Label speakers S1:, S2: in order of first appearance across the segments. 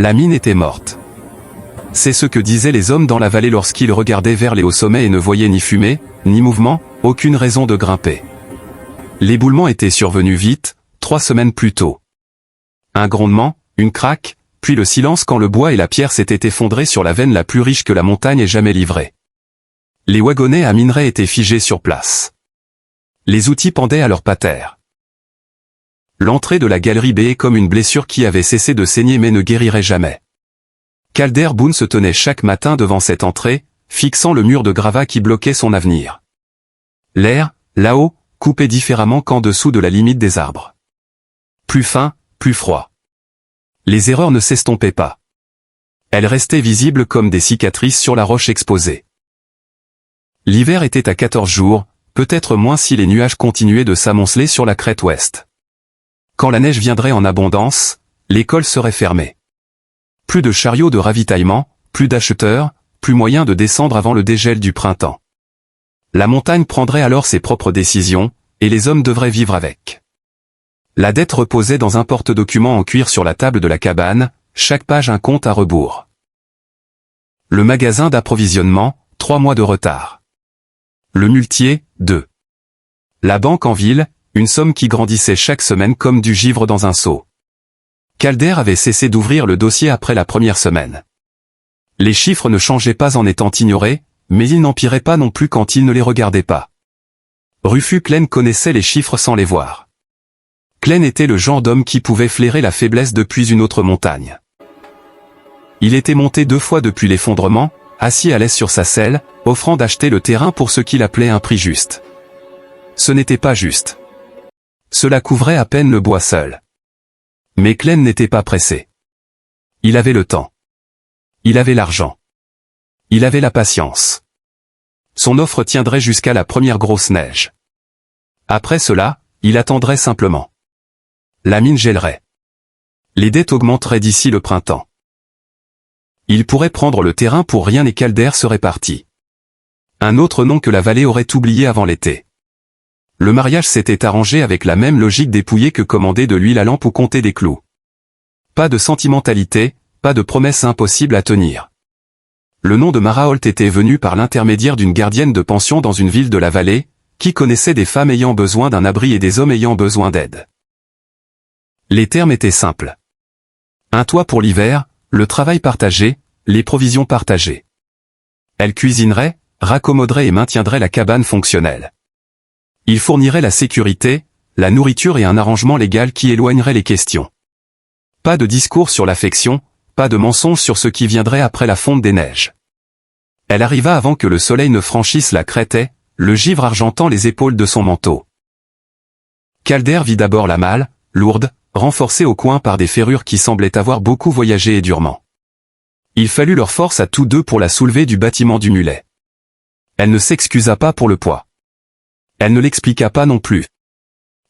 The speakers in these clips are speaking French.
S1: La mine était morte. C'est ce que disaient les hommes dans la vallée lorsqu'ils regardaient vers les hauts sommets et ne voyaient ni fumée, ni mouvement, aucune raison de grimper. L'éboulement était survenu vite, 3 semaines plus tôt. Un grondement, une craque, puis le silence quand le bois et la pierre s'étaient effondrés sur la veine la plus riche que la montagne ait jamais livrée. Les wagonnets à minerai étaient figés sur place. Les outils pendaient à leurs patères. L'entrée de la galerie béait comme une blessure qui avait cessé de saigner mais ne guérirait jamais. Calder Boone se tenait chaque matin devant cette entrée, fixant le mur de gravats qui bloquait son avenir. L'air, là-haut, coupait différemment qu'en dessous de la limite des arbres. Plus fin, plus froid. Les erreurs ne s'estompaient pas. Elles restaient visibles comme des cicatrices sur la roche exposée. L'hiver était à 14 jours, peut-être moins si les nuages continuaient de s'amonceler sur la crête ouest. Quand la neige viendrait en abondance, l'école serait fermée. Plus de chariots de ravitaillement, plus d'acheteurs, plus moyen de descendre avant le dégel du printemps. La montagne prendrait alors ses propres décisions, et les hommes devraient vivre avec. La dette reposait dans un porte-document en cuir sur la table de la cabane, chaque page un compte à rebours. Le magasin d'approvisionnement, 3 mois de retard. Le muletier, 2. La banque en ville, une somme qui grandissait chaque semaine comme du givre dans un seau. Calder avait cessé d'ouvrir le dossier après la première semaine. Les chiffres ne changeaient pas en étant ignorés, mais ils n'empiraient pas non plus quand il ne les regardait pas. Rufus Klein connaissait les chiffres sans les voir. Klein était le genre d'homme qui pouvait flairer la faiblesse depuis une autre montagne. Il était monté 2 fois depuis l'effondrement, assis à l'aise sur sa selle, offrant d'acheter le terrain pour ce qu'il appelait un prix juste. Ce n'était pas juste. Cela couvrait à peine le bois seul. Mais Klein n'était pas pressé. Il avait le temps. Il avait l'argent. Il avait la patience. Son offre tiendrait jusqu'à la première grosse neige. Après cela, il attendrait simplement. La mine gèlerait. Les dettes augmenteraient d'ici le printemps. Il pourrait prendre le terrain pour rien et Calder serait parti. Un autre nom que la vallée aurait oublié avant l'été. Le mariage s'était arrangé avec la même logique dépouillée que commander de l'huile à lampe ou compter des clous. Pas de sentimentalité, pas de promesse impossible à tenir. Le nom de Mara Holt était venu par l'intermédiaire d'une gardienne de pension dans une ville de la vallée, qui connaissait des femmes ayant besoin d'un abri et des hommes ayant besoin d'aide. Les termes étaient simples. Un toit pour l'hiver, le travail partagé, les provisions partagées. Elle cuisinerait, raccommoderait et maintiendrait la cabane fonctionnelle. Il fournirait la sécurité, la nourriture et un arrangement légal qui éloignerait les questions. Pas de discours sur l'affection, pas de mensonges sur ce qui viendrait après la fonte des neiges. Elle arriva avant que le soleil ne franchisse la crête et, le givre argentant les épaules de son manteau. Calder vit d'abord la malle, lourde, renforcée au coin par des ferrures qui semblaient avoir beaucoup voyagé et durement. Il fallut leur force à tous deux pour la soulever du bâtiment du mulet. Elle ne s'excusa pas pour le poids. Elle ne l'expliqua pas non plus.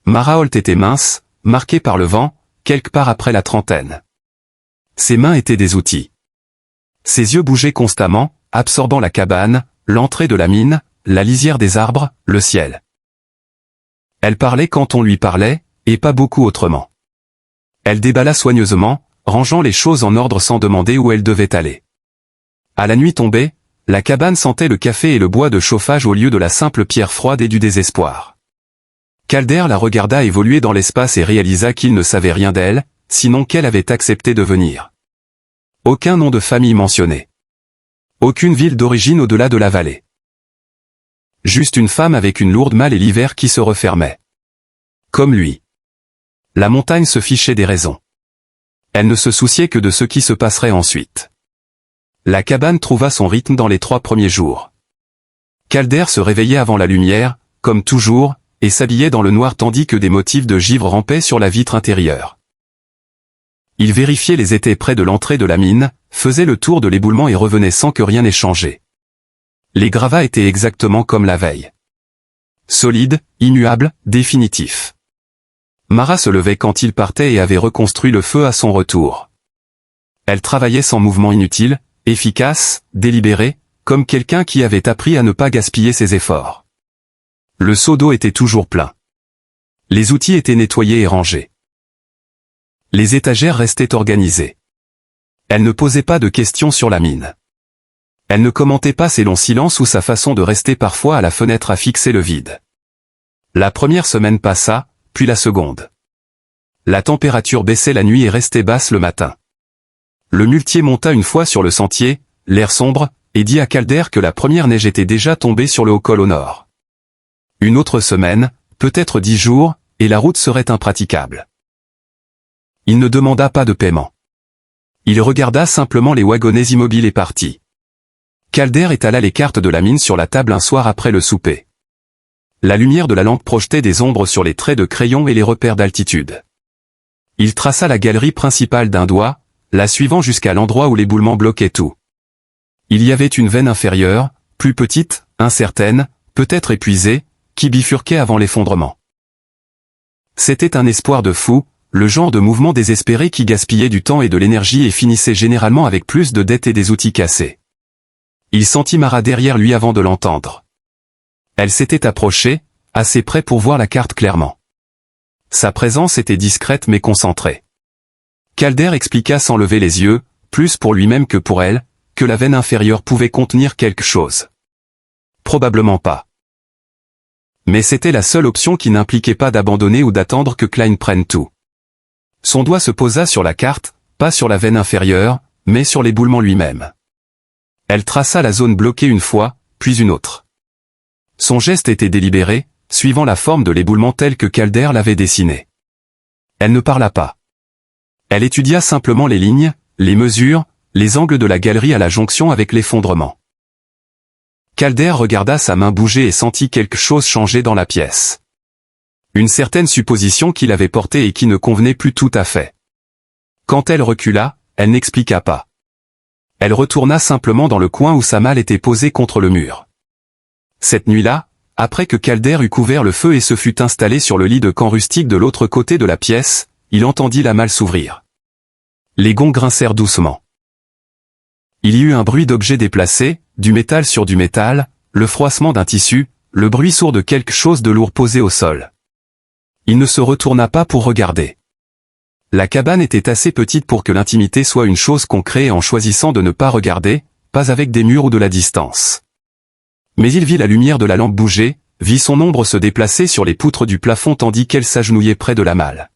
S1: Mara Holt était mince, marquée par le vent, quelque part après la trentaine. Ses mains étaient des outils. Ses yeux bougeaient constamment, absorbant la cabane, l'entrée de la mine, la lisière des arbres, le ciel. Elle parlait quand on lui parlait, et pas beaucoup autrement. Elle déballa soigneusement, rangeant les choses en ordre sans demander où elle devait aller. À la nuit tombée, la cabane sentait le café et le bois de chauffage au lieu de la simple pierre froide et du désespoir. Calder la regarda évoluer dans l'espace et réalisa qu'il ne savait rien d'elle, sinon qu'elle avait accepté de venir. Aucun nom de famille mentionné. Aucune ville d'origine au-delà de la vallée. Juste une femme avec une lourde malle et l'hiver qui se refermait. Comme lui. La montagne se fichait des raisons. Elle ne se souciait que de ce qui se passerait ensuite. La cabane trouva son rythme dans les 3 premiers jours. Calder se réveillait avant la lumière, comme toujours, et s'habillait dans le noir tandis que des motifs de givre rampaient sur la vitre intérieure. Il vérifiait les étais près de l'entrée de la mine, faisait le tour de l'éboulement et revenait sans que rien n'ait changé. Les gravats étaient exactement comme la veille. Solides, immuables, définitifs. Mara se levait quand il partait et avait reconstruit le feu à son retour. Elle travaillait sans mouvement inutile, efficace, délibérée, comme quelqu'un qui avait appris à ne pas gaspiller ses efforts. Le seau d'eau était toujours plein. Les outils étaient nettoyés et rangés. Les étagères restaient organisées. Elle ne posait pas de questions sur la mine. Elle ne commentait pas ses longs silences ou sa façon de rester parfois à la fenêtre à fixer le vide. La première semaine passa, puis la seconde. La température baissait la nuit et restait basse le matin. Le muletier monta une fois sur le sentier, l'air sombre, et dit à Calder que la première neige était déjà tombée sur le haut col au nord. Une autre semaine, peut-être 10 jours, et la route serait impraticable. Il ne demanda pas de paiement. Il regarda simplement les wagonnets immobiles et partit. Calder étala les cartes de la mine sur la table un soir après le souper. La lumière de la lampe projetait des ombres sur les traits de crayon et les repères d'altitude. Il traça la galerie principale d'un doigt, la suivant jusqu'à l'endroit où l'éboulement bloquait tout. Il y avait une veine inférieure, plus petite, incertaine, peut-être épuisée, qui bifurquait avant l'effondrement. C'était un espoir de fou, le genre de mouvement désespéré qui gaspillait du temps et de l'énergie et finissait généralement avec plus de dettes et des outils cassés. Il sentit Mara derrière lui avant de l'entendre. Elle s'était approchée, assez près pour voir la carte clairement. Sa présence était discrète mais concentrée. Calder expliqua sans lever les yeux, plus pour lui-même que pour elle, que la veine inférieure pouvait contenir quelque chose. Probablement pas. Mais c'était la seule option qui n'impliquait pas d'abandonner ou d'attendre que Klein prenne tout. Son doigt se posa sur la carte, pas sur la veine inférieure, mais sur l'éboulement lui-même. Elle traça la zone bloquée une fois, puis une autre. Son geste était délibéré, suivant la forme de l'éboulement tel que Calder l'avait dessiné. Elle ne parla pas. Elle étudia simplement les lignes, les mesures, les angles de la galerie à la jonction avec l'effondrement. Calder regarda sa main bouger et sentit quelque chose changer dans la pièce. Une certaine supposition qu'il avait portée et qui ne convenait plus tout à fait. Quand elle recula, elle n'expliqua pas. Elle retourna simplement dans le coin où sa malle était posée contre le mur. Cette nuit-là, après que Calder eut couvert le feu et se fut installé sur le lit de camp rustique de l'autre côté de la pièce, il entendit la malle s'ouvrir. Les gonds grincèrent doucement. Il y eut un bruit d'objets déplacés, du métal sur du métal, le froissement d'un tissu, le bruit sourd de quelque chose de lourd posé au sol. Il ne se retourna pas pour regarder. La cabane était assez petite pour que l'intimité soit une chose qu'on crée en choisissant de ne pas regarder, pas avec des murs ou de la distance. Mais il vit la lumière de la lampe bouger, vit son ombre se déplacer sur les poutres du plafond tandis qu'elle s'agenouillait près de la malle.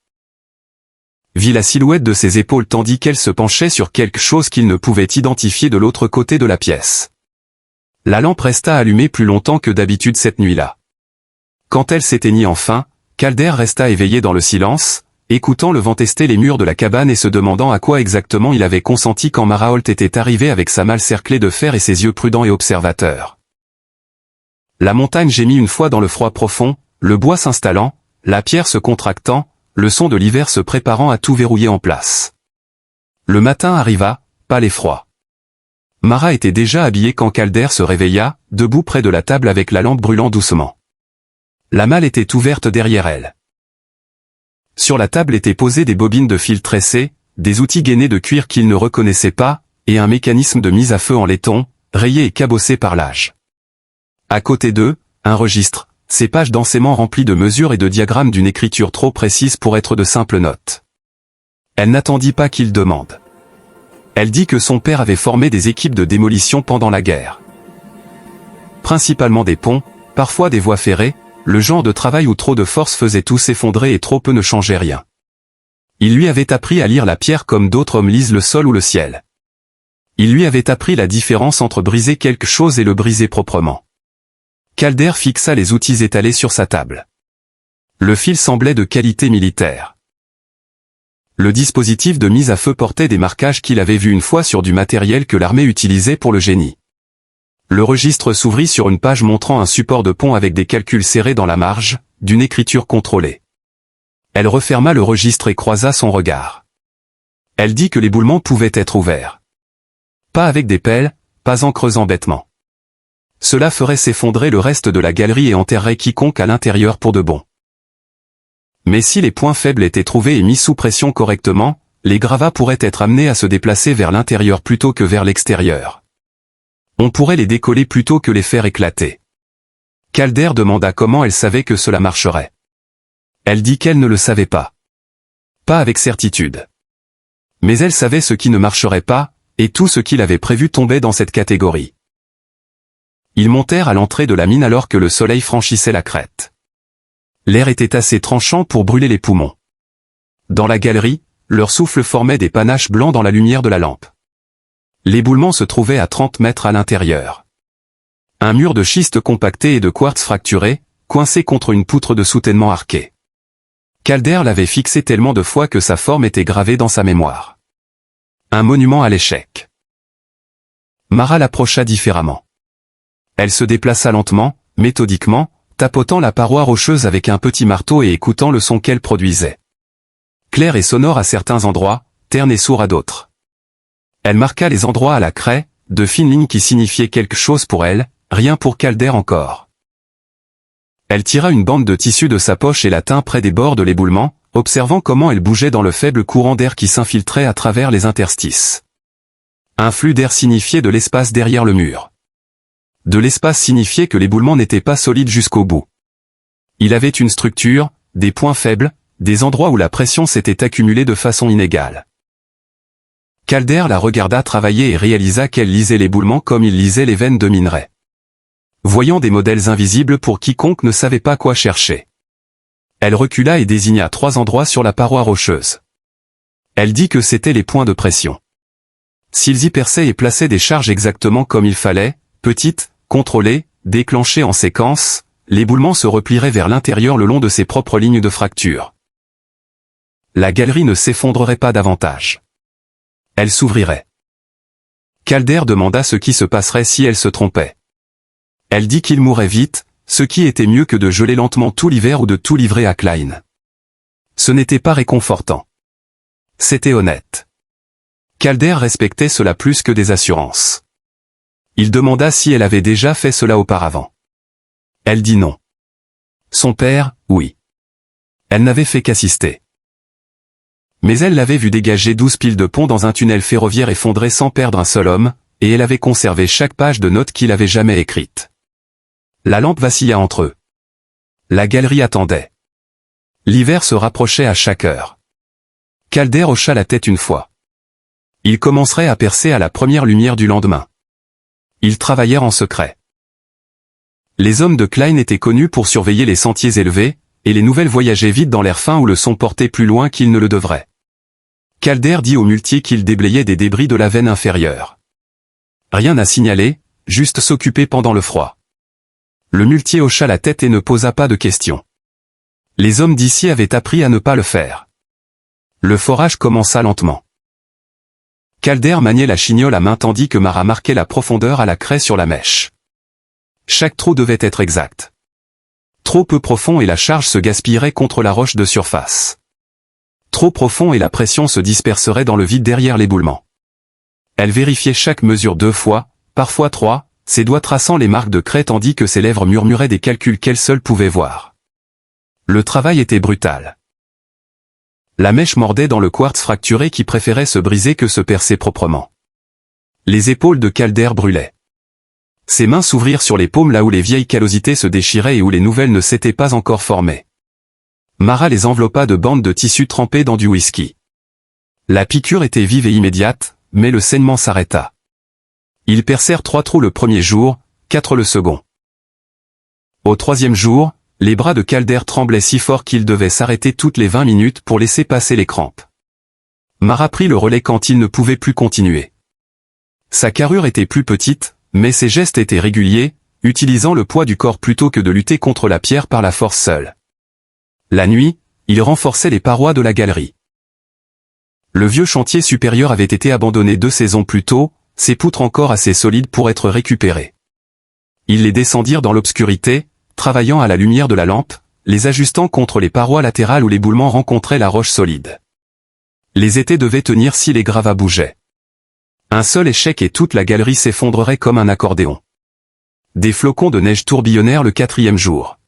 S1: Vit la silhouette de ses épaules tandis qu'elle se penchait sur quelque chose qu'il ne pouvait identifier de l'autre côté de la pièce. La lampe resta allumée plus longtemps que d'habitude cette nuit-là. Quand elle s'éteignit enfin, Calder resta éveillé dans le silence, écoutant le vent tester les murs de la cabane et se demandant à quoi exactement il avait consenti quand Mara Holt était arrivée avec sa malle cerclée de fer et ses yeux prudents et observateurs. La montagne gémit une fois dans le froid profond, le bois s'installant, la pierre se contractant, le son de l'hiver se préparant à tout verrouiller en place. Le matin arriva, pâle et froid. Mara était déjà habillée quand Calder se réveilla, debout près de la table avec la lampe brûlant doucement. La malle était ouverte derrière elle. Sur la table étaient posées des bobines de fil tressés, des outils gainés de cuir qu'il ne reconnaissait pas, et un mécanisme de mise à feu en laiton, rayé et cabossé par l'âge. À côté d'eux, un registre, ses pages densément remplies de mesures et de diagrammes d'une écriture trop précise pour être de simples notes. Elle n'attendit pas qu'il demande. Elle dit que son père avait formé des équipes de démolition pendant la guerre. Principalement des ponts, parfois des voies ferrées, le genre de travail où trop de force faisait tout s'effondrer et trop peu ne changeait rien. Il lui avait appris à lire la pierre comme d'autres hommes lisent le sol ou le ciel. Il lui avait appris la différence entre briser quelque chose et le briser proprement. Calder fixa les outils étalés sur sa table. Le fil semblait de qualité militaire. Le dispositif de mise à feu portait des marquages qu'il avait vus une fois sur du matériel que l'armée utilisait pour le génie. Le registre s'ouvrit sur une page montrant un support de pont avec des calculs serrés dans la marge, d'une écriture contrôlée. Elle referma le registre et croisa son regard. Elle dit que l'éboulement pouvait être ouvert. Pas avec des pelles, pas en creusant bêtement. Cela ferait s'effondrer le reste de la galerie et enterrerait quiconque à l'intérieur pour de bon. Mais si les points faibles étaient trouvés et mis sous pression correctement, les gravats pourraient être amenés à se déplacer vers l'intérieur plutôt que vers l'extérieur. On pourrait les décoller plutôt que les faire éclater. Calder demanda comment elle savait que cela marcherait. Elle dit qu'elle ne le savait pas. Pas avec certitude. Mais elle savait ce qui ne marcherait pas, et tout ce qu'il avait prévu tombait dans cette catégorie. Ils montèrent à l'entrée de la mine alors que le soleil franchissait la crête. L'air était assez tranchant pour brûler les poumons. Dans la galerie, leur souffle formait des panaches blancs dans la lumière de la lampe. L'éboulement se trouvait à 30 mètres à l'intérieur. Un mur de schiste compacté et de quartz fracturé, coincé contre une poutre de soutènement arquée. Calder l'avait fixé tellement de fois que sa forme était gravée dans sa mémoire. Un monument à l'échec. Mara l'approcha différemment. Elle se déplaça lentement, méthodiquement, tapotant la paroi rocheuse avec un petit marteau et écoutant le son qu'elle produisait. Clair et sonore à certains endroits, terne et sourd à d'autres. Elle marqua les endroits à la craie, de fines lignes qui signifiaient quelque chose pour elle, rien pour Calder encore. Elle tira une bande de tissu de sa poche et la tint près des bords de l'éboulement, observant comment elle bougeait dans le faible courant d'air qui s'infiltrait à travers les interstices. Un flux d'air signifiait de l'espace derrière le mur. De l'espace signifiait que l'éboulement n'était pas solide jusqu'au bout. Il avait une structure, des points faibles, des endroits où la pression s'était accumulée de façon inégale. Calder la regarda travailler et réalisa qu'elle lisait l'éboulement comme il lisait les veines de minerai. Voyant des modèles invisibles pour quiconque ne savait pas quoi chercher. Elle recula et désigna 3 endroits sur la paroi rocheuse. Elle dit que c'étaient les points de pression. S'ils y perçaient et plaçaient des charges exactement comme il fallait, petites, contrôlées, déclenchées en séquence, l'éboulement se replierait vers l'intérieur le long de ses propres lignes de fracture. La galerie ne s'effondrerait pas davantage. Elle s'ouvrirait. Calder demanda ce qui se passerait si elle se trompait. Elle dit qu'il mourrait vite, ce qui était mieux que de geler lentement tout l'hiver ou de tout livrer à Klein. Ce n'était pas réconfortant. C'était honnête. Calder respectait cela plus que des assurances. Il demanda si elle avait déjà fait cela auparavant. Elle dit non. Son père, oui. Elle n'avait fait qu'assister. Mais elle l'avait vu dégager 12 piles de pont dans un tunnel ferroviaire effondré sans perdre un seul homme, et elle avait conservé chaque page de notes qu'il avait jamais écrite. La lampe vacilla entre eux. La galerie attendait. L'hiver se rapprochait à chaque heure. Calder hocha la tête une fois. Ils commenceraient à percer à la première lumière du lendemain. Ils travaillèrent en secret. Les hommes de Klein étaient connus pour surveiller les sentiers élevés, et les nouvelles voyageaient vite dans l'air fin où le son portait plus loin qu'ils ne le devraient. Calder dit au muletier qu'il déblayait des débris de la veine inférieure. Rien à signaler, juste s'occuper pendant le froid. Le muletier hocha la tête et ne posa pas de questions. Les hommes d'ici avaient appris à ne pas le faire. Le forage commença lentement. Calder maniait la chignole à main tandis que Mara marquait la profondeur à la craie sur la mèche. Chaque trou devait être exact. Trop peu profond et la charge se gaspillerait contre la roche de surface. Trop profond et la pression se disperserait dans le vide derrière l'éboulement. Elle vérifiait chaque mesure 2 fois, parfois 3, ses doigts traçant les marques de craie tandis que ses lèvres murmuraient des calculs qu'elle seule pouvait voir. Le travail était brutal. La mèche mordait dans le quartz fracturé qui préférait se briser que se percer proprement. Les épaules de Calder brûlaient. Ses mains s'ouvrirent sur les paumes là où les vieilles callosités se déchiraient et où les nouvelles ne s'étaient pas encore formées. Mara les enveloppa de bandes de tissu trempées dans du whisky. La piqûre était vive et immédiate, mais le saignement s'arrêta. Ils percèrent 3 trous le premier jour, 4 le second. Au 3e jour, les bras de Calder tremblaient si fort qu'ils devaient s'arrêter toutes les 20 minutes pour laisser passer les crampes. Mara prit le relais quand il ne pouvait plus continuer. Sa carrure était plus petite, mais ses gestes étaient réguliers, utilisant le poids du corps plutôt que de lutter contre la pierre par la force seule. La nuit, il renforçait les parois de la galerie. Le vieux chantier supérieur avait été abandonné 2 saisons plus tôt, ses poutres encore assez solides pour être récupérées. Ils les descendirent dans l'obscurité, travaillant à la lumière de la lampe, les ajustant contre les parois latérales où l'éboulement rencontrait la roche solide. Les étais devaient tenir si les gravats bougeaient. Un seul échec et toute la galerie s'effondrerait comme un accordéon. Des flocons de neige tourbillonnèrent le 4e jour.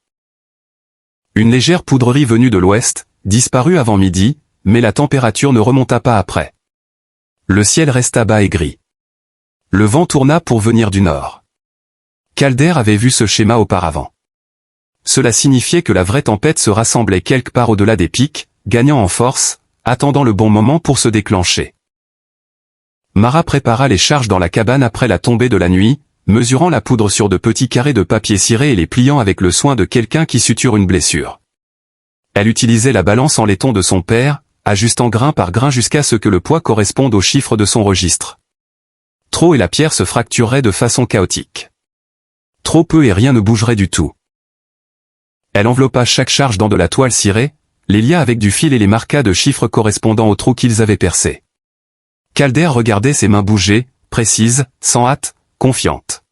S1: Une légère poudrerie venue de l'ouest, disparut avant midi, mais la température ne remonta pas après. Le ciel resta bas et gris. Le vent tourna pour venir du nord. Calder avait vu ce schéma auparavant. Cela signifiait que la vraie tempête se rassemblait quelque part au-delà des pics, gagnant en force, attendant le bon moment pour se déclencher. Mara prépara les charges dans la cabane après la tombée de la nuit, mesurant la poudre sur de petits carrés de papier ciré et les pliant avec le soin de quelqu'un qui suture une blessure. Elle utilisait la balance en laiton de son père, ajustant grain par grain jusqu'à ce que le poids corresponde au chiffre de son registre. Trop et la pierre se fractureraient de façon chaotique. Trop peu et rien ne bougerait du tout. Elle enveloppa chaque charge dans de la toile cirée, les lia avec du fil et les marqua de chiffres correspondant aux trous qu'ils avaient percés. Calder regardait ses mains bouger, précises, sans hâte, confiante.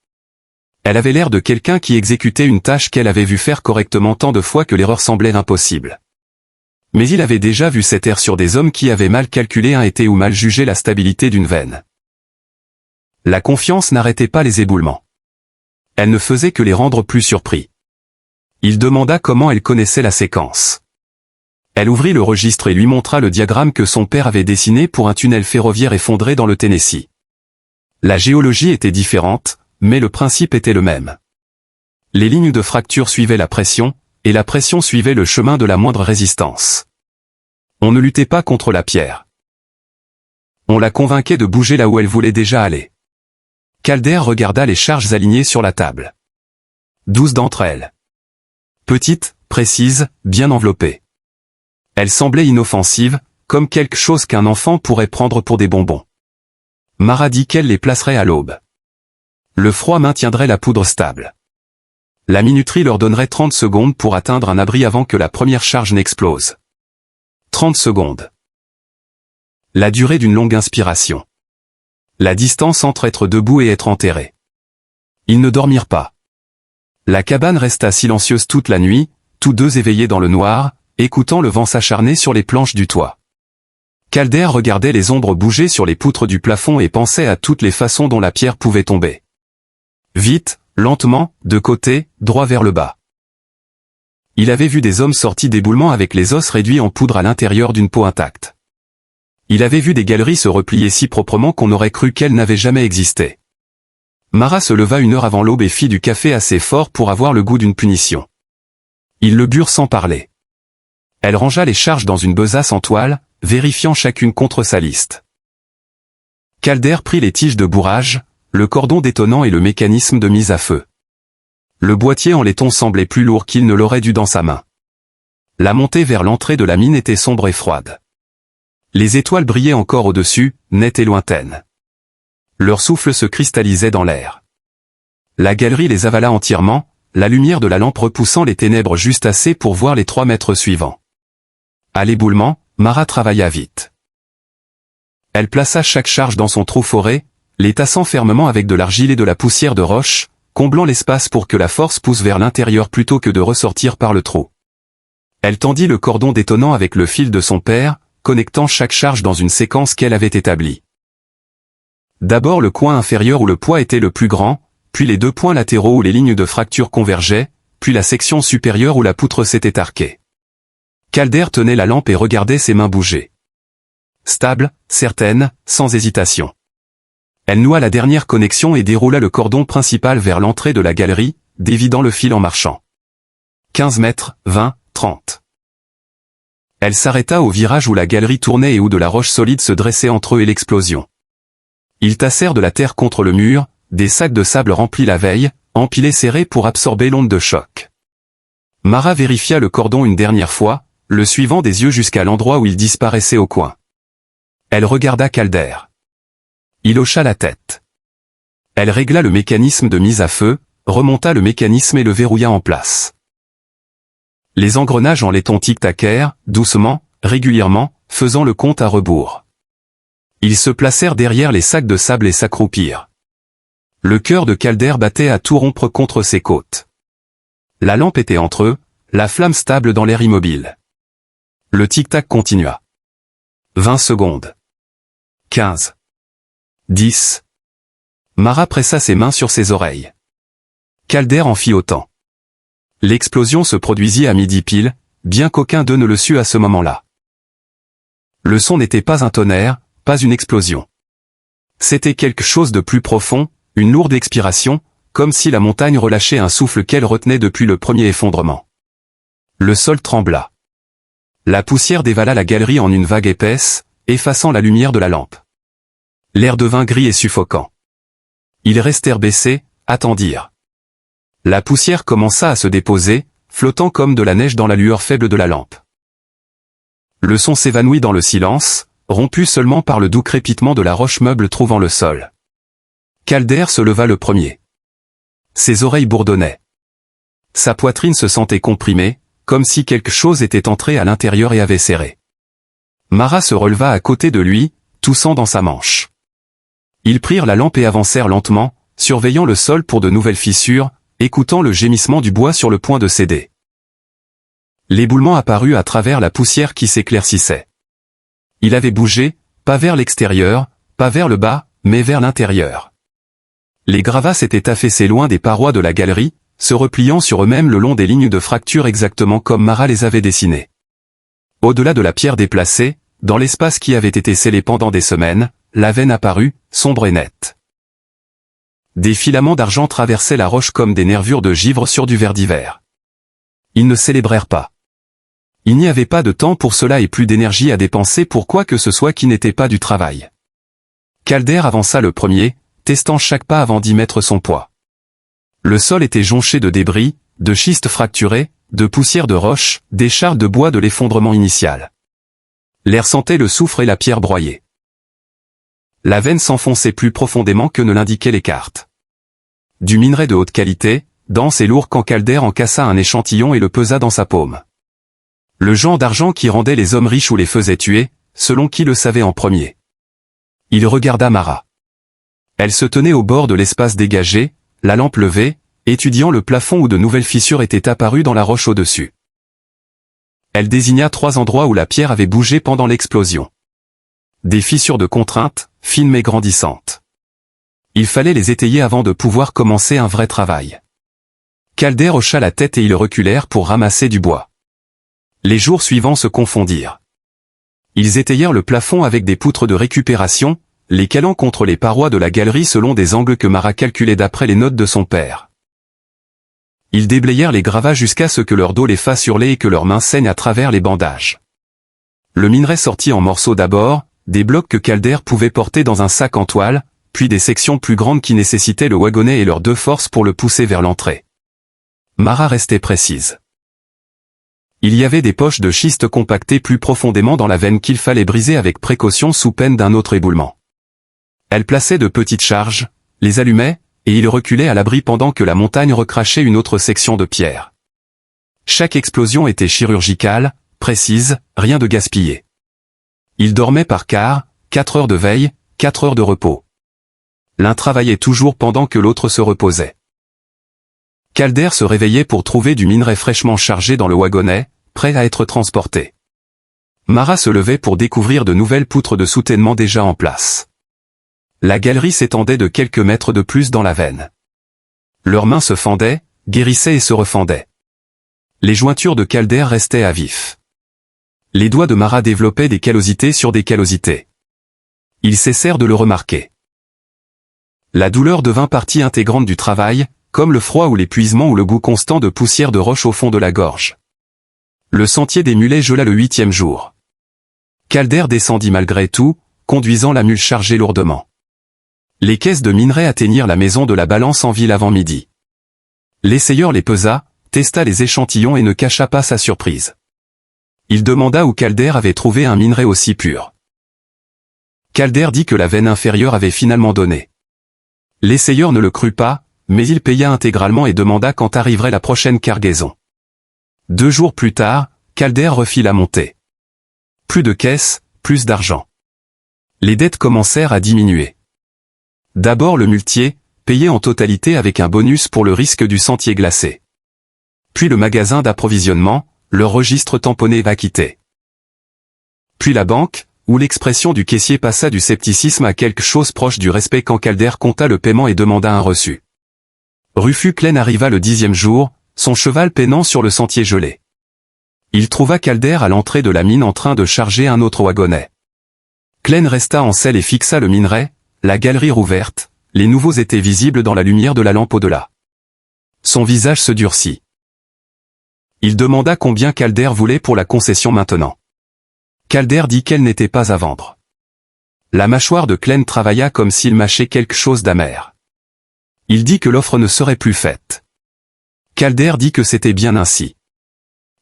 S1: Elle avait l'air de quelqu'un qui exécutait une tâche qu'elle avait vu faire correctement tant de fois que l'erreur semblait impossible. Mais il avait déjà vu cet air sur des hommes qui avaient mal calculé un été ou mal jugé la stabilité d'une veine. La confiance n'arrêtait pas les éboulements. Elle ne faisait que les rendre plus surpris. Il demanda comment elle connaissait la séquence. Elle ouvrit le registre et lui montra le diagramme que son père avait dessiné pour un tunnel ferroviaire effondré dans le Tennessee. La géologie était différente, mais le principe était le même. Les lignes de fracture suivaient la pression, et la pression suivait le chemin de la moindre résistance. On ne luttait pas contre la pierre. On la convainquait de bouger là où elle voulait déjà aller. Calder regarda les charges alignées sur la table. 12 d'entre elles. Petites, précises, bien enveloppées. Elles semblaient inoffensives, comme quelque chose qu'un enfant pourrait prendre pour des bonbons. Mara dit qu'elle les placerait à l'aube. Le froid maintiendrait la poudre stable. La minuterie leur donnerait 30 secondes pour atteindre un abri avant que la première charge n'explose. 30 secondes. La durée d'une longue inspiration. La distance entre être debout et être enterré. Ils ne dormirent pas. La cabane resta silencieuse toute la nuit, tous deux éveillés dans le noir, écoutant le vent s'acharner sur les planches du toit. Calder regardait les ombres bouger sur les poutres du plafond et pensait à toutes les façons dont la pierre pouvait tomber. Vite, lentement, de côté, droit vers le bas. Il avait vu des hommes sortis d'éboulements avec les os réduits en poudre à l'intérieur d'une peau intacte. Il avait vu des galeries se replier si proprement qu'on aurait cru qu'elles n'avaient jamais existé. Mara se leva 1 heure avant l'aube et fit du café assez fort pour avoir le goût d'une punition. Ils le burent sans parler. Elle rangea les charges dans une besace en toile, vérifiant chacune contre sa liste. Calder prit les tiges de bourrage, le cordon détonnant et le mécanisme de mise à feu. Le boîtier en laiton semblait plus lourd qu'il ne l'aurait dû dans sa main. La montée vers l'entrée de la mine était sombre et froide. Les étoiles brillaient encore au-dessus, nettes et lointaines. Leur souffle se cristallisait dans l'air. La galerie les avala entièrement, la lumière de la lampe repoussant les ténèbres juste assez pour voir les 3 mètres suivants. À l'éboulement, Mara travailla vite. Elle plaça chaque charge dans son trou foré, les tassant fermement avec de l'argile et de la poussière de roche, comblant l'espace pour que la force pousse vers l'intérieur plutôt que de ressortir par le trou. Elle tendit le cordon détonnant avec le fil de son père, connectant chaque charge dans une séquence qu'elle avait établie. D'abord le coin inférieur où le poids était le plus grand, puis les 2 points latéraux où les lignes de fracture convergeaient, puis la section supérieure où la poutre s'était arquée. Calder tenait la lampe et regardait ses mains bouger. Stable, certaine, sans hésitation. Elle noua la dernière connexion et déroula le cordon principal vers l'entrée de la galerie, dévidant le fil en marchant. 15 mètres, 20, 30. Elle s'arrêta au virage où la galerie tournait et où de la roche solide se dressait entre eux et l'explosion. Ils tassèrent de la terre contre le mur, des sacs de sable remplis la veille, empilés serrés pour absorber l'onde de choc. Mara vérifia le cordon une dernière fois, le suivant des yeux jusqu'à l'endroit où il disparaissait au coin. Elle regarda Calder. Il hocha la tête. Elle régla le mécanisme de mise à feu, remonta le mécanisme et le verrouilla en place. Les engrenages en laiton tic-tacèrent, doucement, régulièrement, faisant le compte à rebours. Ils se placèrent derrière les sacs de sable et s'accroupirent. Le cœur de Calder battait à tout rompre contre ses côtes. La lampe était entre eux, la flamme stable dans l'air immobile. Le tic-tac continua. 20 secondes. 15. 10. Mara pressa ses mains sur ses oreilles. Calder en fit autant. L'explosion se produisit à midi pile, bien qu'aucun d'eux ne le sût à ce moment-là. Le son n'était pas un tonnerre, pas une explosion. C'était quelque chose de plus profond, une lourde expiration, comme si la montagne relâchait un souffle qu'elle retenait depuis le premier effondrement. Le sol trembla. La poussière dévala la galerie en une vague épaisse, effaçant la lumière de la lampe. L'air devint gris et suffocant. Ils restèrent baissés, attendirent. La poussière commença à se déposer, flottant comme de la neige dans la lueur faible de la lampe. Le son s'évanouit dans le silence, rompu seulement par le doux crépitement de la roche meuble trouvant le sol. Calder se leva le premier. Ses oreilles bourdonnaient. Sa poitrine se sentait comprimée, comme si quelque chose était entré à l'intérieur et avait serré. Mara se releva à côté de lui, toussant dans sa manche. Ils prirent la lampe et avancèrent lentement, surveillant le sol pour de nouvelles fissures, écoutant le gémissement du bois sur le point de céder. L'éboulement apparut à travers la poussière qui s'éclaircissait. Il avait bougé, pas vers l'extérieur, pas vers le bas, mais vers l'intérieur. Les gravats s'étaient affaissés loin des parois de la galerie, se repliant sur eux-mêmes le long des lignes de fracture exactement comme Mara les avait dessinées. Au-delà de la pierre déplacée, dans l'espace qui avait été scellé pendant des semaines, la veine apparut, sombre et nette. Des filaments d'argent traversaient la roche comme des nervures de givre sur du verre d'hiver. Ils ne célébrèrent pas. Il n'y avait pas de temps pour cela et plus d'énergie à dépenser pour quoi que ce soit qui n'était pas du travail. Calder avança le premier, testant chaque pas avant d'y mettre son poids. Le sol était jonché de débris, de schistes fracturés, de poussière de roche, d'écharpes de bois de l'effondrement initial. L'air sentait le soufre et la pierre broyée. La veine s'enfonçait plus profondément que ne l'indiquaient les cartes. Du minerai de haute qualité, dense et lourd quand Calder en cassa un échantillon et le pesa dans sa paume. Le genre d'argent qui rendait les hommes riches ou les faisait tuer, selon qui le savait en premier. Il regarda Mara. Elle se tenait au bord de l'espace dégagé, la lampe levée, étudiant le plafond où de nouvelles fissures étaient apparues dans la roche au-dessus. Elle désigna 3 endroits où la pierre avait bougé pendant l'explosion. Des fissures de contrainte, fines mais grandissantes. Il fallait les étayer avant de pouvoir commencer un vrai travail. Calder hocha la tête et ils reculèrent pour ramasser du bois. Les jours suivants se confondirent. Ils étayèrent le plafond avec des poutres de récupération, les calant contre les parois de la galerie selon des angles que Mara calculait d'après les notes de son père. Ils déblayèrent les gravats jusqu'à ce que leur dos les fasse hurler et que leurs mains saignent à travers les bandages. Le minerai sortit en morceaux d'abord, des blocs que Calder pouvait porter dans un sac en toile, puis des sections plus grandes qui nécessitaient le wagonnet et leurs 2 forces pour le pousser vers l'entrée. Mara restait précise. Il y avait des poches de schiste compactées plus profondément dans la veine qu'il fallait briser avec précaution sous peine d'un autre éboulement. Elle plaçait de petites charges, les allumait, et il reculait à l'abri pendant que la montagne recrachait une autre section de pierre. Chaque explosion était chirurgicale, précise, rien de gaspillé. Il dormait par quart, 4 heures de veille, 4 heures de repos. L'un travaillait toujours pendant que l'autre se reposait. Calder se réveillait pour trouver du minerai fraîchement chargé dans le wagonnet, prêt à être transporté. Mara se levait pour découvrir de nouvelles poutres de soutènement déjà en place. La galerie s'étendait de quelques mètres de plus dans la veine. Leurs mains se fendaient, guérissaient et se refendaient. Les jointures de Calder restaient à vif. Les doigts de Mara développaient des callosités sur des callosités. Ils cessèrent de le remarquer. La douleur devint partie intégrante du travail, comme le froid ou l'épuisement ou le goût constant de poussière de roche au fond de la gorge. Le sentier des mulets gela le 8e jour. Calder descendit malgré tout, conduisant la mule chargée lourdement. Les caisses de minerai atteignirent la maison de la balance en ville avant midi. L'essayeur les pesa, testa les échantillons et ne cacha pas sa surprise. Il demanda où Calder avait trouvé un minerai aussi pur. Calder dit que la veine inférieure avait finalement donné. L'essayeur ne le crut pas, mais il paya intégralement et demanda quand arriverait la prochaine cargaison. 2 jours plus tard, Calder refit la montée. Plus de caisses, plus d'argent. Les dettes commencèrent à diminuer. D'abord le muletier, payé en totalité avec un bonus pour le risque du sentier glacé. Puis le magasin d'approvisionnement, leur registre tamponné et acquitté. Puis la banque, où l'expression du caissier passa du scepticisme à quelque chose proche du respect quand Calder compta le paiement et demanda un reçu. Rufus Klein arriva le 10e jour, son cheval peinant sur le sentier gelé. Il trouva Calder à l'entrée de la mine en train de charger un autre wagonnet. Klein resta en selle et fixa le minerai, la galerie rouverte, les nouveaux étaient visibles dans la lumière de la lampe au-delà. Son visage se durcit. Il demanda combien Calder voulait pour la concession maintenant. Calder dit qu'elle n'était pas à vendre. La mâchoire de Clem travailla comme s'il mâchait quelque chose d'amer. Il dit que l'offre ne serait plus faite. Calder dit que c'était bien ainsi.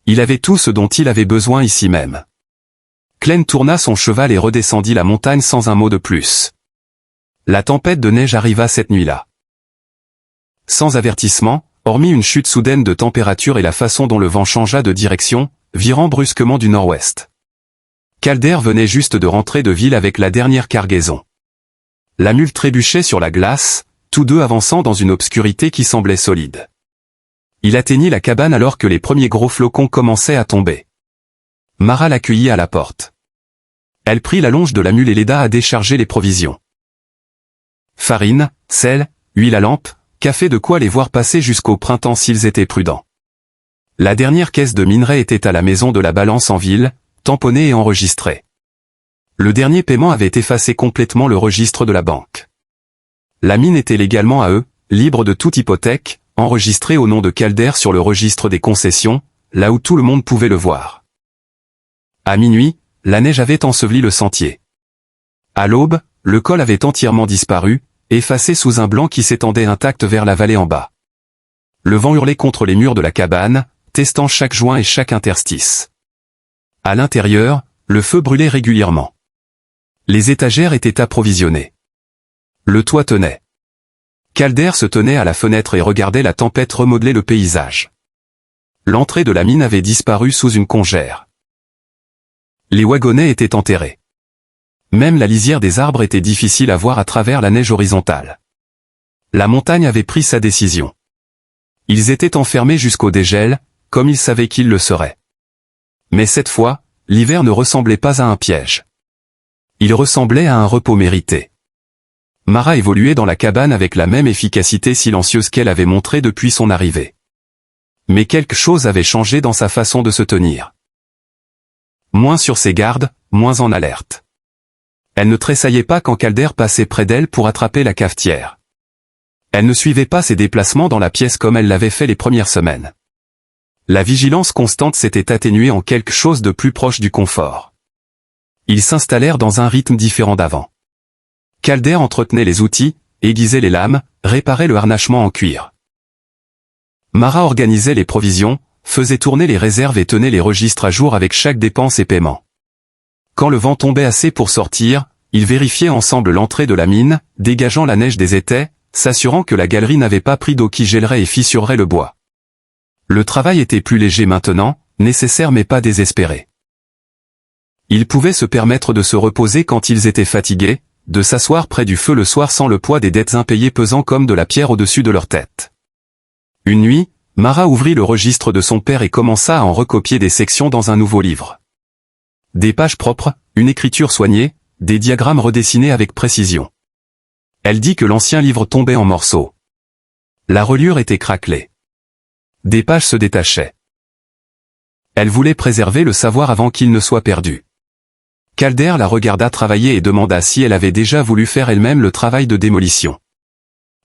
S1: Il avait tout ce dont il avait besoin ici même. Clem tourna son cheval et redescendit la montagne sans un mot de plus. La tempête de neige arriva cette nuit-là. Sans avertissement, hormis une chute soudaine de température et la façon dont le vent changea de direction, virant brusquement du nord-ouest. Calder venait juste de rentrer de ville avec la dernière cargaison. La mule trébuchait sur la glace, tous deux avançant dans une obscurité qui semblait solide. Il atteignit la cabane alors que les premiers gros flocons commençaient à tomber. Mara l'accueillit à la porte. Elle prit la longe de la mule et l'aida à décharger les provisions. Farine, sel, huile à lampe, café, de quoi les voir passer jusqu'au printemps s'ils étaient prudents. La dernière caisse de minerai était à la maison de la balance en ville, tamponnée et enregistrée. Le dernier paiement avait effacé complètement le registre de la banque. La mine était légalement à eux, libre de toute hypothèque, enregistrée au nom de Calder sur le registre des concessions, là où tout le monde pouvait le voir. À minuit, la neige avait enseveli le sentier. À l'aube, le col avait entièrement disparu, effacé sous un blanc qui s'étendait intact vers la vallée en bas. Le vent hurlait contre les murs de la cabane, testant chaque joint et chaque interstice. À l'intérieur, le feu brûlait régulièrement. Les étagères étaient approvisionnées. Le toit tenait. Calder se tenait à la fenêtre et regardait la tempête remodeler le paysage. L'entrée de la mine avait disparu sous une congère. Les wagonnets étaient enterrés. Même la lisière des arbres était difficile à voir à travers la neige horizontale. La montagne avait pris sa décision. Ils étaient enfermés jusqu'au dégel, comme ils savaient qu'ils le seraient. Mais cette fois, l'hiver ne ressemblait pas à un piège. Il ressemblait à un repos mérité. Mara évoluait dans la cabane avec la même efficacité silencieuse qu'elle avait montrée depuis son arrivée. Mais quelque chose avait changé dans sa façon de se tenir. Moins sur ses gardes, moins en alerte. Elle ne tressaillait pas quand Calder passait près d'elle pour attraper la cafetière. Elle ne suivait pas ses déplacements dans la pièce comme elle l'avait fait les premières semaines. La vigilance constante s'était atténuée en quelque chose de plus proche du confort. Ils s'installèrent dans un rythme différent d'avant. Calder entretenait les outils, aiguisait les lames, réparait le harnachement en cuir. Mara organisait les provisions, faisait tourner les réserves et tenait les registres à jour avec chaque dépense et paiement. Quand le vent tombait assez pour sortir, ils vérifiaient ensemble l'entrée de la mine, dégageant la neige des étais, s'assurant que la galerie n'avait pas pris d'eau qui gèlerait et fissurerait le bois. Le travail était plus léger maintenant, nécessaire mais pas désespéré. Ils pouvaient se permettre de se reposer quand ils étaient fatigués, de s'asseoir près du feu le soir sans le poids des dettes impayées pesant comme de la pierre au-dessus de leur tête. Une nuit, Mara ouvrit le registre de son père et commença à en recopier des sections dans un nouveau livre. Des pages propres, une écriture soignée, des diagrammes redessinés avec précision. Elle dit que l'ancien livre tombait en morceaux. La reliure était craquelée. Des pages se détachaient. Elle voulait préserver le savoir avant qu'il ne soit perdu. Calder la regarda travailler et demanda si elle avait déjà voulu faire elle-même le travail de démolition.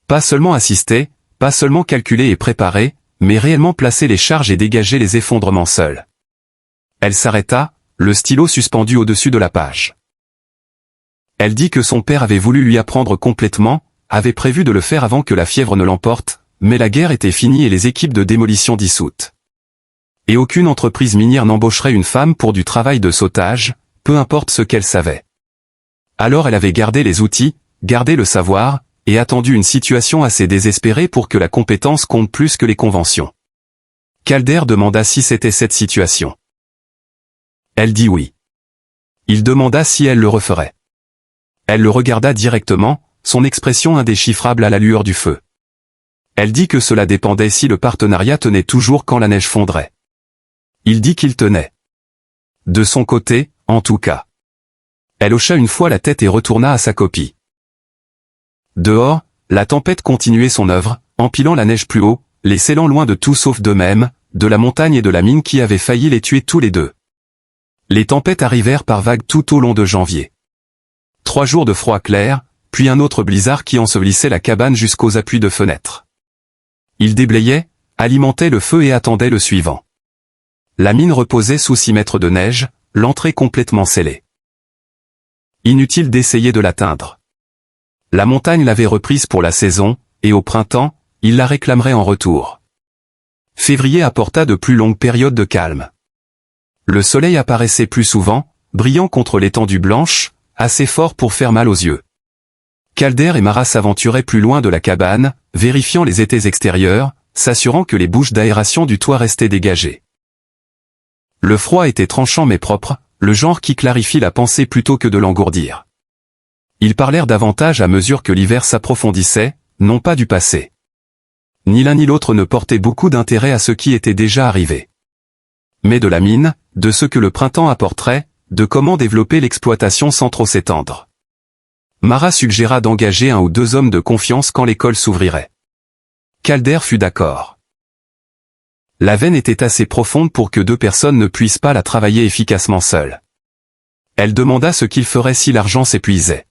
S1: Pas seulement assister, pas seulement calculer et préparer, mais réellement placer les charges et dégager les effondrements seuls. Elle s'arrêta, le stylo suspendu au-dessus de la page. Elle dit que son père avait voulu lui apprendre complètement, avait prévu de le faire avant que la fièvre ne l'emporte, mais la guerre était finie et les équipes de démolition dissoutes. Et aucune entreprise minière n'embaucherait une femme pour du travail de sautage, peu importe ce qu'elle savait. Alors elle avait gardé les outils, gardé le savoir, et attendu une situation assez désespérée pour que la compétence compte plus que les conventions. Calder demanda si c'était cette situation. Elle dit oui. Il demanda si elle le referait. Elle le regarda directement, son expression indéchiffrable à la lueur du feu. Elle dit que cela dépendait si le partenariat tenait toujours quand la neige fondrait. Il dit qu'il tenait. De son côté, en tout cas. Elle hocha une fois la tête et retourna à sa copie. Dehors, la tempête continuait son œuvre, empilant la neige plus haut, les scellant loin de tout sauf d'eux-mêmes, de la montagne et de la mine qui avaient failli les tuer tous les deux. Les tempêtes arrivèrent par vagues tout au long de janvier. 3 jours de froid clair, puis un autre blizzard qui ensevelissait la cabane jusqu'aux appuis de fenêtres. Il déblayait, alimentait le feu et attendait le suivant. La mine reposait sous 6 mètres de neige, l'entrée complètement scellée. Inutile d'essayer de l'atteindre. La montagne l'avait reprise pour la saison, et au printemps, il la réclamerait en retour. Février apporta de plus longues périodes de calme. Le soleil apparaissait plus souvent, brillant contre l'étendue blanche, assez fort pour faire mal aux yeux. Calder et Mara s'aventuraient plus loin de la cabane, vérifiant les étais extérieurs, s'assurant que les bouches d'aération du toit restaient dégagées. Le froid était tranchant mais propre, le genre qui clarifie la pensée plutôt que de l'engourdir. Ils parlèrent davantage à mesure que l'hiver s'approfondissait, non pas du passé. Ni l'un ni l'autre ne portait beaucoup d'intérêt à ce qui était déjà arrivé. Mais de la mine, de ce que le printemps apporterait, de comment développer l'exploitation sans trop s'étendre. Mara suggéra d'engager 1 ou 2 hommes de confiance quand l'école s'ouvrirait. Calder fut d'accord. La veine était assez profonde pour que 2 personnes ne puissent pas la travailler efficacement seules. Elle demanda ce qu'il ferait si l'argent s'épuisait.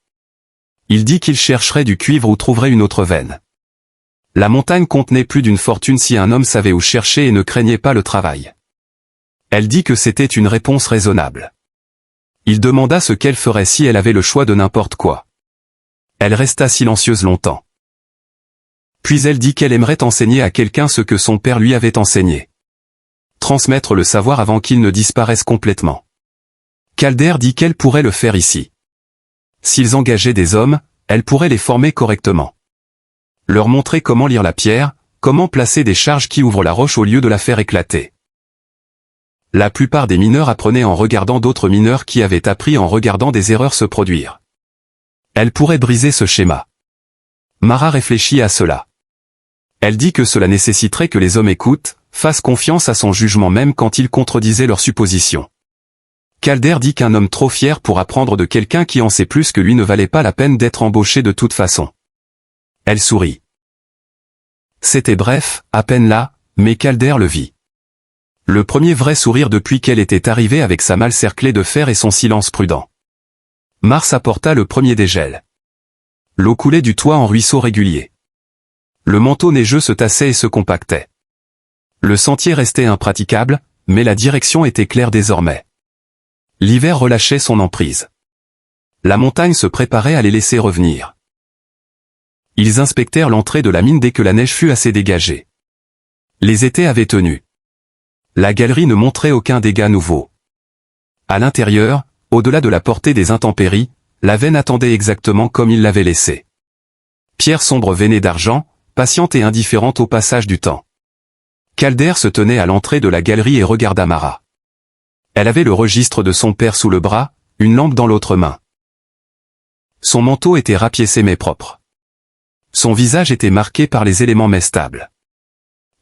S1: Il dit qu'il chercherait du cuivre ou trouverait une autre veine. La montagne contenait plus d'une fortune si un homme savait où chercher et ne craignait pas le travail. Elle dit que c'était une réponse raisonnable. Il demanda ce qu'elle ferait si elle avait le choix de n'importe quoi. Elle resta silencieuse longtemps. Puis elle dit qu'elle aimerait enseigner à quelqu'un ce que son père lui avait enseigné. Transmettre le savoir avant qu'il ne disparaisse complètement. Calder dit qu'elle pourrait le faire ici. S'ils engageaient des hommes, elle pourrait les former correctement. Leur montrer comment lire la pierre, comment placer des charges qui ouvrent la roche au lieu de la faire éclater. La plupart des mineurs apprenaient en regardant d'autres mineurs qui avaient appris en regardant des erreurs se produire. Elle pourrait briser ce schéma. Mara réfléchit à cela. Elle dit que cela nécessiterait que les hommes écoutent, fassent confiance à son jugement même quand il contredisait leurs suppositions. Calder dit qu'un homme trop fier pour apprendre de quelqu'un qui en sait plus que lui ne valait pas la peine d'être embauché de toute façon. Elle sourit. C'était bref, à peine là, mais Calder le vit. Le premier vrai sourire depuis qu'elle était arrivée avec sa malle cerclée de fer et son silence prudent. Mars apporta le premier dégel. L'eau coulait du toit en ruisseaux réguliers. Le manteau neigeux se tassait et se compactait. Le sentier restait impraticable, mais la direction était claire désormais. L'hiver relâchait son emprise. La montagne se préparait à les laisser revenir. Ils inspectèrent l'entrée de la mine dès que la neige fut assez dégagée. Les étés avaient tenu. La galerie ne montrait aucun dégât nouveau. À l'intérieur, au-delà de la portée des intempéries, la veine attendait exactement comme il l'avait laissée. Pierre sombre veinée d'argent, patiente et indifférente au passage du temps. Calder se tenait à l'entrée de la galerie et regarda Mara. Elle avait le registre de son père sous le bras, une lampe dans l'autre main. Son manteau était rapiécé mais propre. Son visage était marqué par les éléments mestables.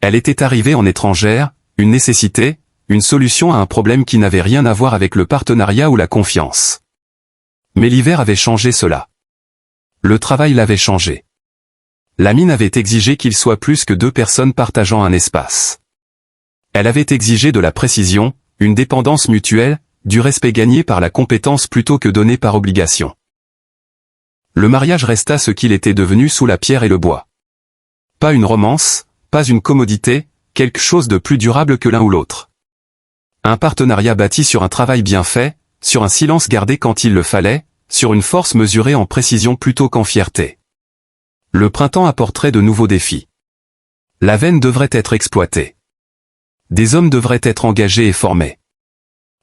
S1: Elle était arrivée en étrangère, une nécessité, une solution à un problème qui n'avait rien à voir avec le partenariat ou la confiance. Mais l'hiver avait changé cela. Le travail l'avait changé. La mine avait exigé qu'il soit plus que 2 personnes partageant un espace. Elle avait exigé de la précision, une dépendance mutuelle, du respect gagné par la compétence plutôt que donné par obligation. Le mariage resta ce qu'il était devenu sous la pierre et le bois. Pas une romance, pas une commodité, quelque chose de plus durable que l'un ou l'autre. Un partenariat bâti sur un travail bien fait, sur un silence gardé quand il le fallait, sur une force mesurée en précision plutôt qu'en fierté. Le printemps apporterait de nouveaux défis. La veine devrait être exploitée. Des hommes devraient être engagés et formés.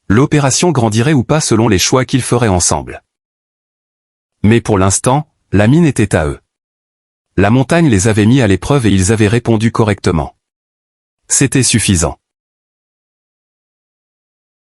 S1: L'opération grandirait ou pas selon les choix qu'ils feraient ensemble. Mais pour l'instant, la mine était à eux. La montagne les avait mis à l'épreuve et ils avaient répondu correctement. C'était suffisant.